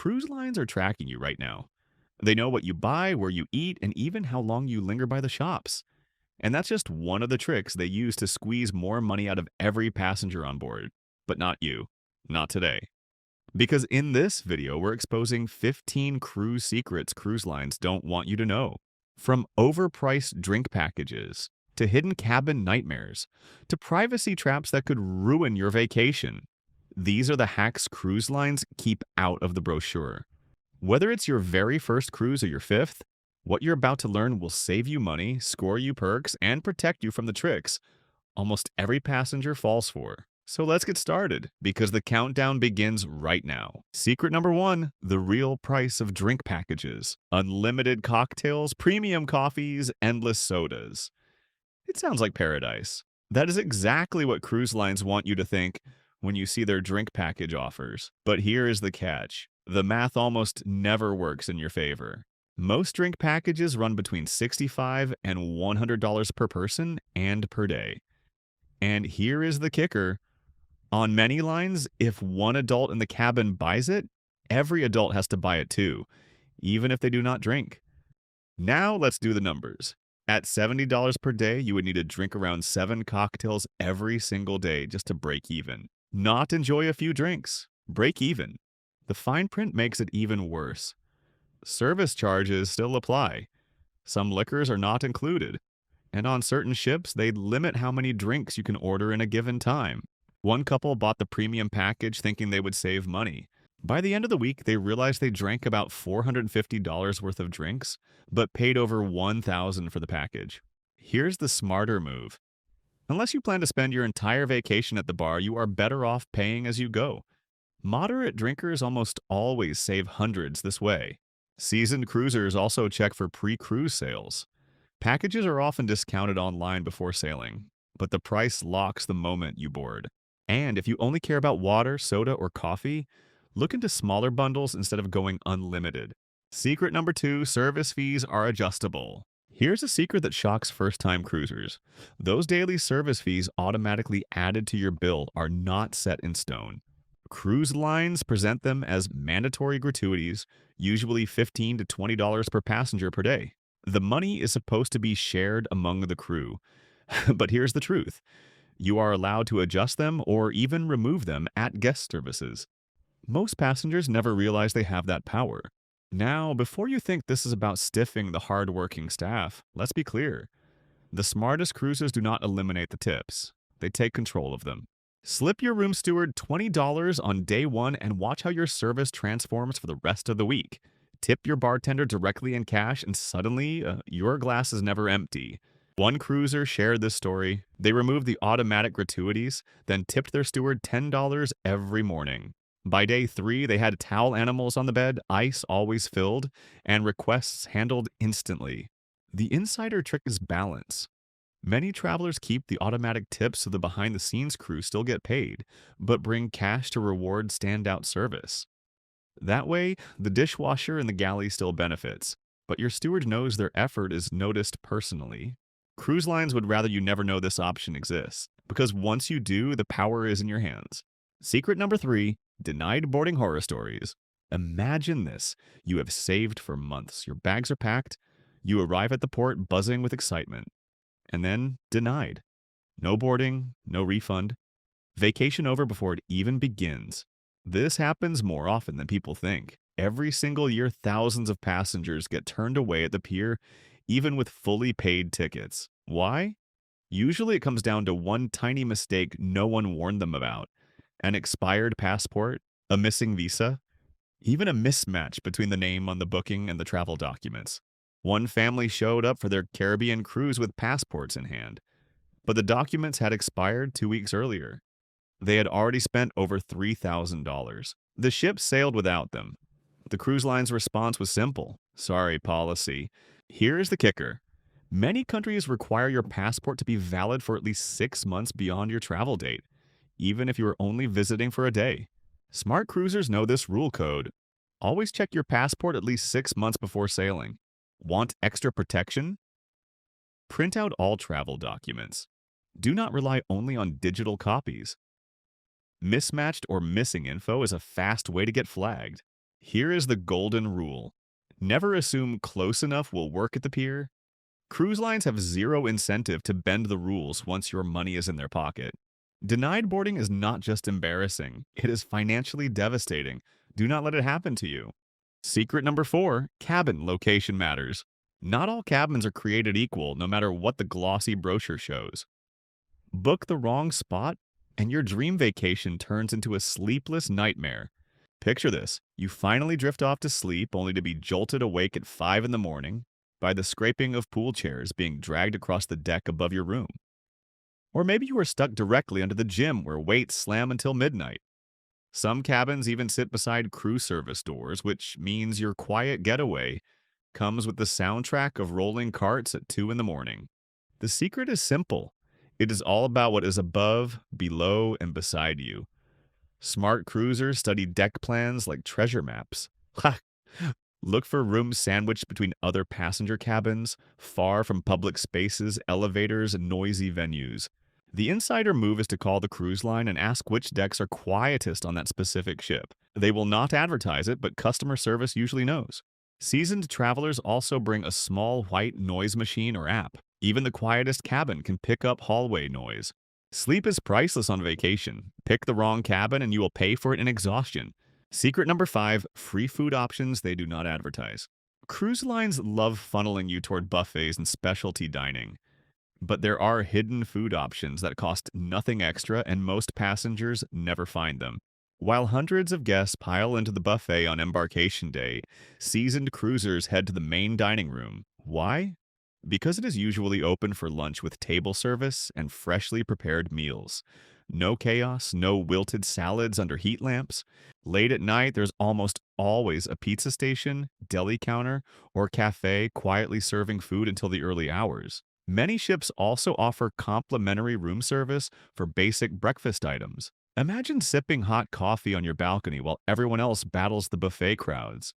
cruise lines are tracking you right now. They know what you buy, where you eat, and even how long you linger by the shops. And that's just one of the tricks they use to squeeze more money out of every passenger on board. But not you. Not today. Because in this video, we're exposing 15 cruise secrets cruise lines don't want you to know. From overpriced drink packages, to hidden cabin nightmares, to privacy traps that could ruin your vacation. These are the hacks cruise lines keep out of the brochure. Whether it's your very first cruise or your fifth, what you're about to learn will save you money, score you perks, and protect you from the tricks almost every passenger falls for. So let's get started, because the countdown begins right now. Secret number 1, the real price of drink packages. Unlimited cocktails, premium coffees, endless sodas. It sounds like paradise. That is exactly what cruise lines want you to think when you see their drink package offers. But here is the catch. The math almost never works in your favor. Most drink packages run between $65 and $100 per person and per day. And here is the kicker. On many lines, if one adult in the cabin buys it, every adult has to buy it too, even if they do not drink. Now let's do the numbers. At $70 per day, you would need to drink around 7 cocktails every single day just to break even. Not enjoy a few drinks. Break even. The fine print makes it even worse. Service charges still apply. Some liquors are not included. And on certain ships, they limit how many drinks you can order in a given time. One couple bought the premium package thinking they would save money. By the end of the week, they realized they drank about $450 worth of drinks, but paid over $1,000 for the package. Here's the smarter move. Unless you plan to spend your entire vacation at the bar, you are better off paying as you go. Moderate drinkers almost always save hundreds this way. Seasoned cruisers also check for pre-cruise sales. Packages are often discounted online before sailing, but the price locks the moment you board. And if you only care about water, soda, or coffee, look into smaller bundles instead of going unlimited. Secret number 2, service fees are adjustable. Here's a secret that shocks first-time cruisers. Those daily service fees automatically added to your bill are not set in stone. Cruise lines present them as mandatory gratuities, usually $15 to $20 per passenger per day. The money is supposed to be shared among the crew. But here's the truth. You are allowed to adjust them or even remove them at guest services. Most passengers never realize they have that power. Now, before you think this is about stiffing the hard-working staff, let's be clear. The smartest cruisers do not eliminate the tips. They take control of them. Slip your room steward $20 on day 1 and watch how your service transforms for the rest of the week. Tip your bartender directly in cash and suddenly, your glass is never empty. One cruiser shared this story. They removed the automatic gratuities, then tipped their steward $10 every morning. By day 3, they had towel animals on the bed, ice always filled, and requests handled instantly. The insider trick is balance. Many travelers keep the automatic tips so the behind-the-scenes crew still get paid, but bring cash to reward standout service. That way, the dishwasher in the galley still benefits, but your steward knows their effort is noticed personally. Cruise lines would rather you never know this option exists, because once you do, the power is in your hands. Secret number 3, denied boarding horror stories. Imagine this. You have saved for months. Your bags are packed. You arrive at the port buzzing with excitement. And then denied. No boarding, no refund. Vacation over before it even begins. This happens more often than people think. Every single year, thousands of passengers get turned away at the pier, even with fully paid tickets. Why? Usually it comes down to one tiny mistake no one warned them about. An expired passport, a missing visa, even a mismatch between the name on the booking and the travel documents. One family showed up for their Caribbean cruise with passports in hand, but the documents had expired 2 weeks earlier. They had already spent over $3,000. The ship sailed without them. The cruise line's response was simple. Sorry, policy. Here's the kicker. Many countries require your passport to be valid for at least 6 months beyond your travel date, even if you are only visiting for a day. Smart cruisers know this rule code. Always check your passport at least 6 months before sailing. Want extra protection? Print out all travel documents. Do not rely only on digital copies. Mismatched or missing info is a fast way to get flagged. Here is the golden rule. Never assume close enough will work at the pier. Cruise lines have zero incentive to bend the rules once your money is in their pocket. Denied boarding is not just embarrassing, it is financially devastating. Do not let it happen to you. Secret number 4, cabin location matters. Not all cabins are created equal, no matter what the glossy brochure shows. Book the wrong spot, and your dream vacation turns into a sleepless nightmare. Picture this: you finally drift off to sleep only to be jolted awake at 5 in the morning by the scraping of pool chairs being dragged across the deck above your room. Or maybe you are stuck directly under the gym where weights slam until midnight. Some cabins even sit beside crew service doors, which means your quiet getaway comes with the soundtrack of rolling carts at 2 in the morning. The secret is simple. It is all about what is above, below, and beside you. Smart cruisers study deck plans like treasure maps. Ha! Look for rooms sandwiched between other passenger cabins, far from public spaces, elevators, and noisy venues. The insider move is to call the cruise line and ask which decks are quietest on that specific ship. They will not advertise it, but customer service usually knows. Seasoned travelers also bring a small white noise machine or app. Even the quietest cabin can pick up hallway noise. Sleep is priceless on vacation. Pick the wrong cabin and you will pay for it in exhaustion. Secret number 5, free food options they do not advertise. Cruise lines love funneling you toward buffets and specialty dining. But there are hidden food options that cost nothing extra and most passengers never find them. While hundreds of guests pile into the buffet on embarkation day, seasoned cruisers head to the main dining room. Why? Because it is usually open for lunch with table service and freshly prepared meals. No chaos, no wilted salads under heat lamps. Late at night, there's almost always a pizza station, deli counter, or cafe quietly serving food until the early hours. Many ships also offer complimentary room service for basic breakfast items. Imagine sipping hot coffee on your balcony while everyone else battles the buffet crowds.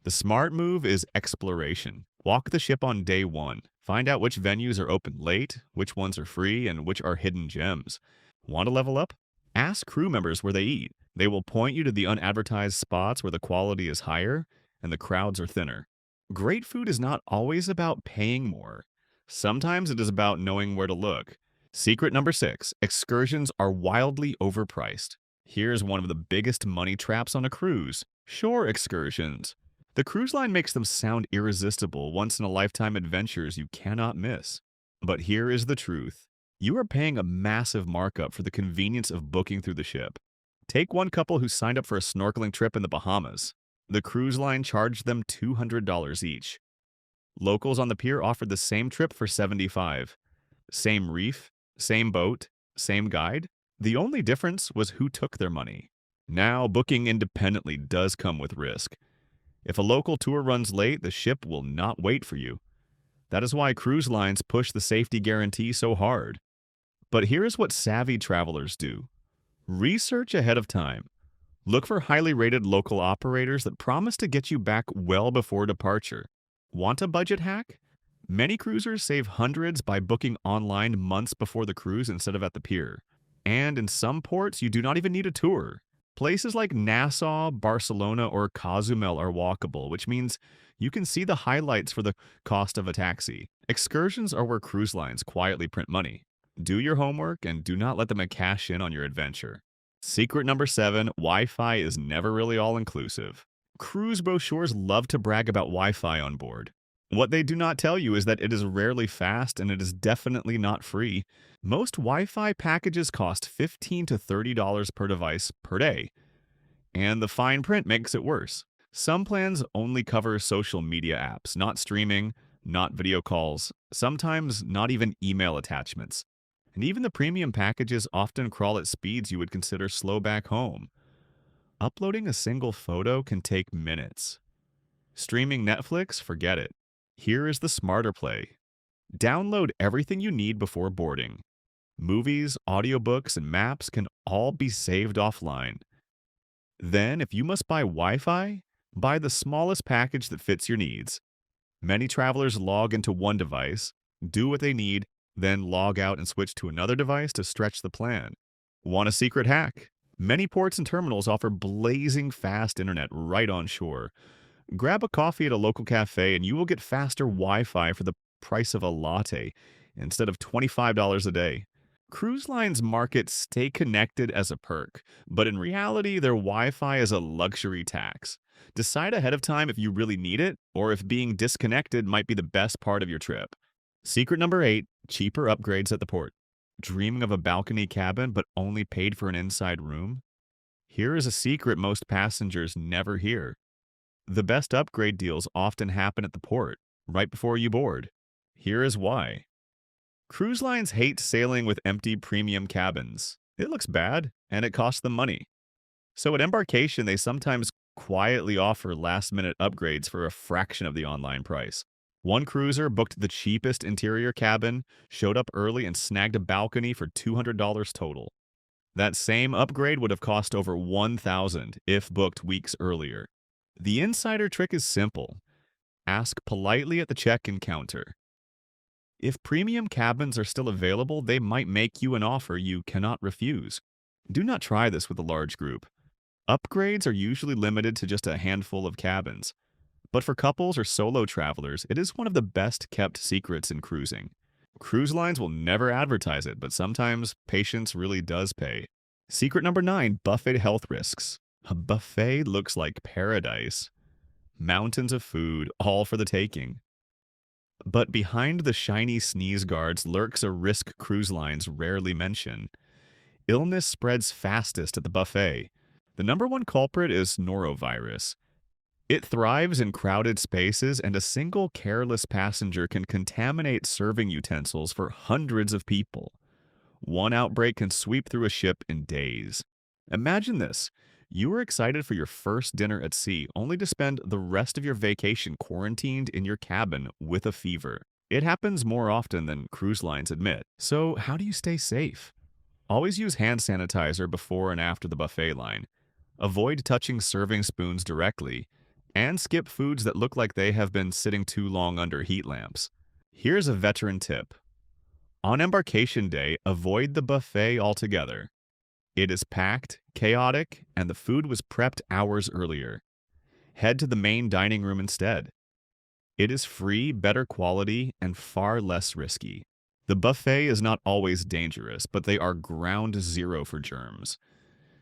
The smart move is exploration. Walk the ship on day 1. Find out which venues are open late, which ones are free, and which are hidden gems. Want to level up? Ask crew members where they eat. They will point you to the unadvertised spots where the quality is higher and the crowds are thinner. Great food is not always about paying more. Sometimes it is about knowing where to look. Secret number 6, excursions are wildly overpriced. Here's one of the biggest money traps on a cruise: shore excursions. The cruise line makes them sound irresistible, once-in-a-lifetime adventures you cannot miss. But here is the truth. You are paying a massive markup for the convenience of booking through the ship. Take one couple who signed up for a snorkeling trip in the Bahamas. The cruise line charged them $200 each. Locals on the pier offered the same trip for $75. Same reef, same boat, same guide. The only difference was who took their money. Now, booking independently does come with risk. If a local tour runs late, the ship will not wait for you. That is why cruise lines push the safety guarantee so hard. But here is what savvy travelers do. Research ahead of time. Look for highly rated local operators that promise to get you back well before departure. Want a budget hack? Many cruisers save hundreds by booking online months before the cruise instead of at the pier. And in some ports, you do not even need a tour. Places like Nassau, Barcelona, or Cozumel are walkable, which means you can see the highlights for the cost of a taxi. Excursions are where cruise lines quietly print money. Do your homework and do not let them cash in on your adventure. Secret number 7, Wi-Fi is never really all-inclusive. Cruise brochures love to brag about Wi-Fi on board. What they do not tell you is that it is rarely fast and it is definitely not free. Most Wi-Fi packages cost $15 to $30 per device per day. And the fine print makes it worse. Some plans only cover social media apps, not streaming, not video calls, sometimes not even email attachments. And even the premium packages often crawl at speeds you would consider slow back home. Uploading a single photo can take minutes. Streaming Netflix? Forget it. Here is the smarter play. Download everything you need before boarding. Movies, audiobooks, and maps can all be saved offline. Then, if you must buy Wi-Fi, buy the smallest package that fits your needs. Many travelers log into one device, do what they need, then log out and switch to another device to stretch the plan. Want a secret hack? Many ports and terminals offer blazing fast internet right on shore. Grab a coffee at a local cafe and you will get faster Wi Fi for the price of a latte instead of $25 a day. Cruise lines market stay connected as a perk, but in reality, their Wi Fi is a luxury tax. Decide ahead of time if you really need it or if being disconnected might be the best part of your trip. Secret number 8, cheaper upgrades at the port. Dreaming of a balcony cabin but only paid for an inside room? Here is a secret most passengers never hear. The best upgrade deals often happen at the port, right before you board. Here is why. Cruise lines hate sailing with empty premium cabins. It looks bad, and it costs them money. So at embarkation, they sometimes quietly offer last-minute upgrades for a fraction of the online price. One cruiser booked the cheapest interior cabin, showed up early, and snagged a balcony for $200 total. That same upgrade would have cost over $1,000 if booked weeks earlier. The insider trick is simple. Ask politely at the check-in counter. If premium cabins are still available, they might make you an offer you cannot refuse. Do not try this with a large group. Upgrades are usually limited to just a handful of cabins. But for couples or solo travelers, it is one of the best kept secrets in cruising. Cruise lines will never advertise it, but sometimes patience really does pay. Secret number 9, buffet health risks. A buffet looks like paradise. Mountains of food, all for the taking. But behind the shiny sneeze guards lurks a risk cruise lines rarely mention. Illness spreads fastest at the buffet. The number one culprit is norovirus. It thrives in crowded spaces, and a single careless passenger can contaminate serving utensils for hundreds of people. One outbreak can sweep through a ship in days. Imagine this. You are excited for your first dinner at sea, only to spend the rest of your vacation quarantined in your cabin with a fever. It happens more often than cruise lines admit. So how do you stay safe? Always use hand sanitizer before and after the buffet line. Avoid touching serving spoons directly, and skip foods that look like they have been sitting too long under heat lamps. Here's a veteran tip. On embarkation day, avoid the buffet altogether. It is packed, chaotic, and the food was prepped hours earlier. Head to the main dining room instead. It is free, better quality, and far less risky. The buffet is not always dangerous, but they are ground zero for germs.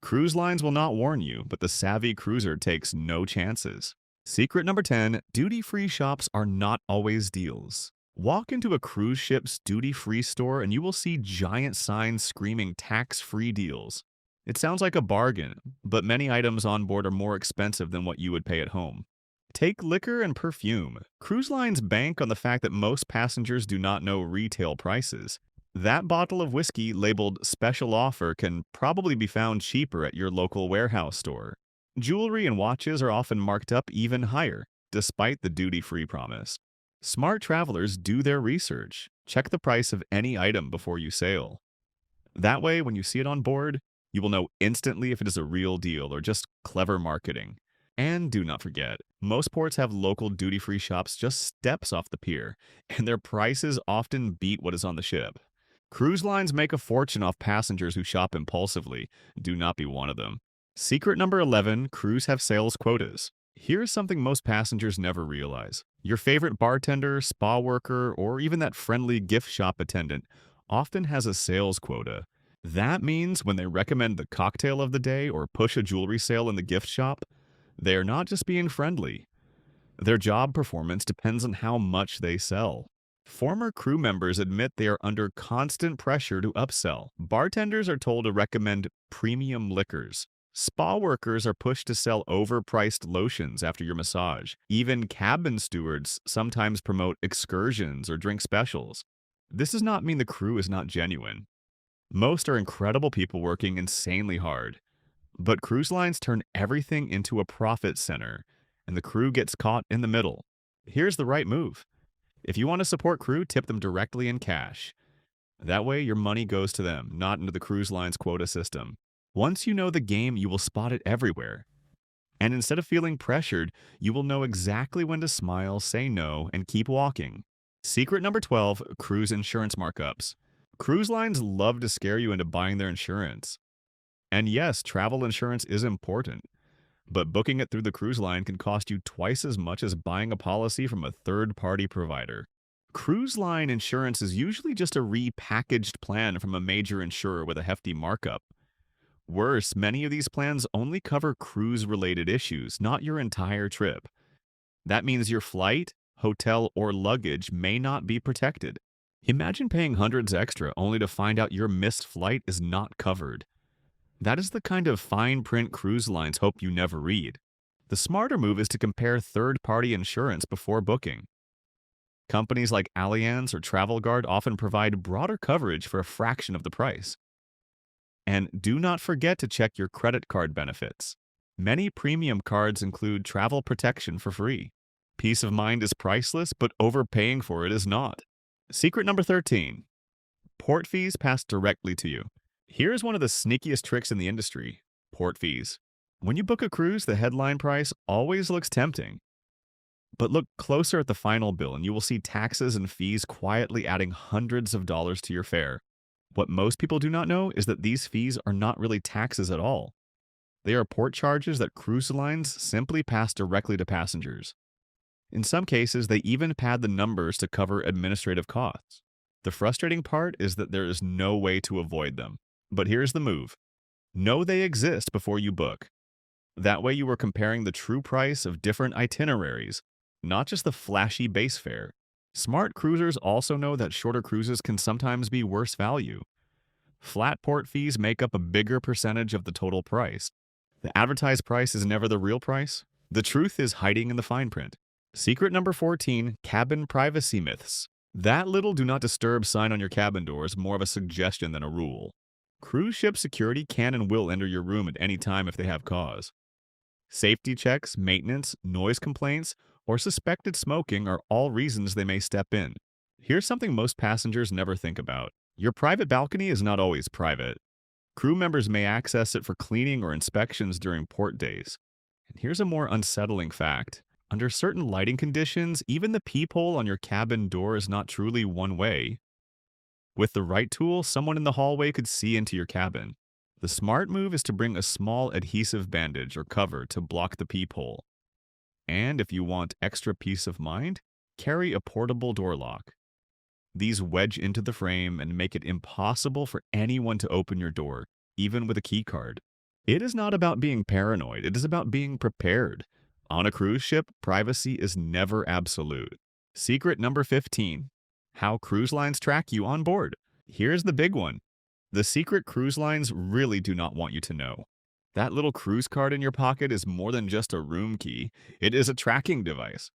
Cruise lines will not warn you, but the savvy cruiser takes no chances. Secret number 10, duty-free shops are not always deals. Walk into a cruise ship's duty-free store and you will see giant signs screaming tax-free deals. It sounds like a bargain, but many items on board are more expensive than what you would pay at home. Take liquor and perfume. Cruise lines bank on the fact that most passengers do not know retail prices. That bottle of whiskey labeled special offer can probably be found cheaper at your local warehouse store. Jewelry and watches are often marked up even higher, despite the duty-free promise. Smart travelers do their research. Check the price of any item before you sail. That way, when you see it on board, you will know instantly if it is a real deal or just clever marketing. And do not forget, most ports have local duty-free shops just steps off the pier, and their prices often beat what is on the ship. Cruise lines make a fortune off passengers who shop impulsively. Do not be one of them. Secret number 11, crews have sales quotas. Here's something most passengers never realize. Your favorite bartender, spa worker, or even that friendly gift shop attendant often has a sales quota. That means when they recommend the cocktail of the day or push a jewelry sale in the gift shop, they're not just being friendly. Their job performance depends on how much they sell. Former crew members admit they are under constant pressure to upsell. Bartenders are told to recommend premium liquors. Spa workers are pushed to sell overpriced lotions after your massage. Even cabin stewards sometimes promote excursions or drink specials. This does not mean the crew is not genuine. Most are incredible people working insanely hard. But cruise lines turn everything into a profit center, and the crew gets caught in the middle. Here's the right move. If you want to support crew, tip them directly in cash. That way, your money goes to them, not into the cruise line's quota system. Once you know the game, you will spot it everywhere. And instead of feeling pressured, you will know exactly when to smile, say no, and keep walking. Secret number 12, cruise insurance markups. Cruise lines love to scare you into buying their insurance. And yes, travel insurance is important, but booking it through the cruise line can cost you twice as much as buying a policy from a third-party provider. Cruise line insurance is usually just a repackaged plan from a major insurer with a hefty markup. Worse, many of these plans only cover cruise-related issues, not your entire trip. That means your flight, hotel, or luggage may not be protected. Imagine paying hundreds extra only to find out your missed flight is not covered. That is the kind of fine print cruise lines hope you never read. The smarter move is to compare third-party insurance before booking. Companies like Allianz or Travel Guard often provide broader coverage for a fraction of the price. And do not forget to check your credit card benefits. Many premium cards include travel protection for free. Peace of mind is priceless, but overpaying for it is not. Secret number 13. Port fees passed directly to you. Here's one of the sneakiest tricks in the industry: port fees. When you book a cruise, the headline price always looks tempting. But look closer at the final bill and you will see taxes and fees quietly adding hundreds of dollars to your fare. What most people do not know is that these fees are not really taxes at all. They are port charges that cruise lines simply pass directly to passengers. In some cases, they even pad the numbers to cover administrative costs. The frustrating part is that there is no way to avoid them. But here's the move. Know they exist before you book. That way you are comparing the true price of different itineraries, not just the flashy base fare. Smart cruisers also know that shorter cruises can sometimes be worse value. Flat port fees make up a bigger percentage of the total price. The advertised price is never the real price. The truth is hiding in the fine print. Secret number 14, cabin privacy myths. That little "do not disturb" sign on your cabin door is more of a suggestion than a rule. Cruise ship security can and will enter your room at any time if they have cause. Safety checks, maintenance, noise complaints, or suspected smoking are all reasons they may step in. Here's something most passengers never think about. Your private balcony is not always private. Crew members may access it for cleaning or inspections during port days. And here's a more unsettling fact. Under certain lighting conditions, even the peephole on your cabin door is not truly one way. With the right tool, someone in the hallway could see into your cabin. The smart move is to bring a small adhesive bandage or cover to block the peephole. And if you want extra peace of mind, carry a portable door lock. These wedge into the frame and make it impossible for anyone to open your door, even with a key card. It is not about being paranoid, it is about being prepared. On a cruise ship, privacy is never absolute. Secret number 15. How cruise lines track you on board. Here's the big one. The secret cruise lines really do not want you to know. That little cruise card in your pocket is more than just a room key. It is a tracking device.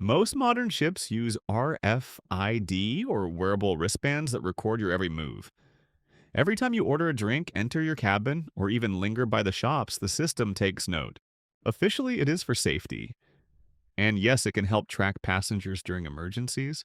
Most modern ships use RFID or wearable wristbands that record your every move. Every time you order a drink, enter your cabin, or even linger by the shops, the system takes note. Officially, it is for safety. And yes, it can help track passengers during emergencies,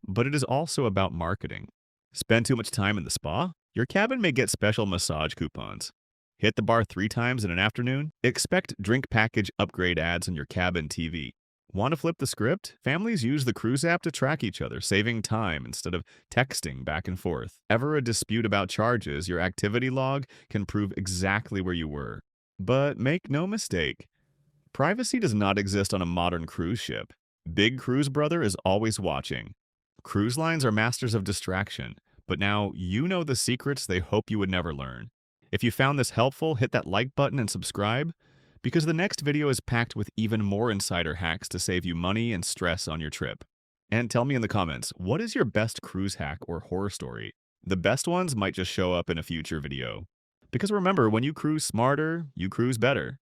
but it is also about marketing. Spend too much time in the spa? Your cabin may get special massage coupons. Hit the bar 3 times in an afternoon? Expect drink package upgrade ads on your cabin TV. Want to flip the script? Families use the cruise app to track each other, saving time instead of texting back and forth. Ever a dispute about charges, your activity log can prove exactly where you were. But make no mistake, privacy does not exist on a modern cruise ship. Big Cruise Brother is always watching. Cruise lines are masters of distraction, but now you know the secrets they hope you would never learn. If you found this helpful, hit that like button and subscribe, because the next video is packed with even more insider hacks to save you money and stress on your trip. And tell me in the comments, what is your best cruise hack or horror story? The best ones might just show up in a future video. Because remember, when you cruise smarter, you cruise better.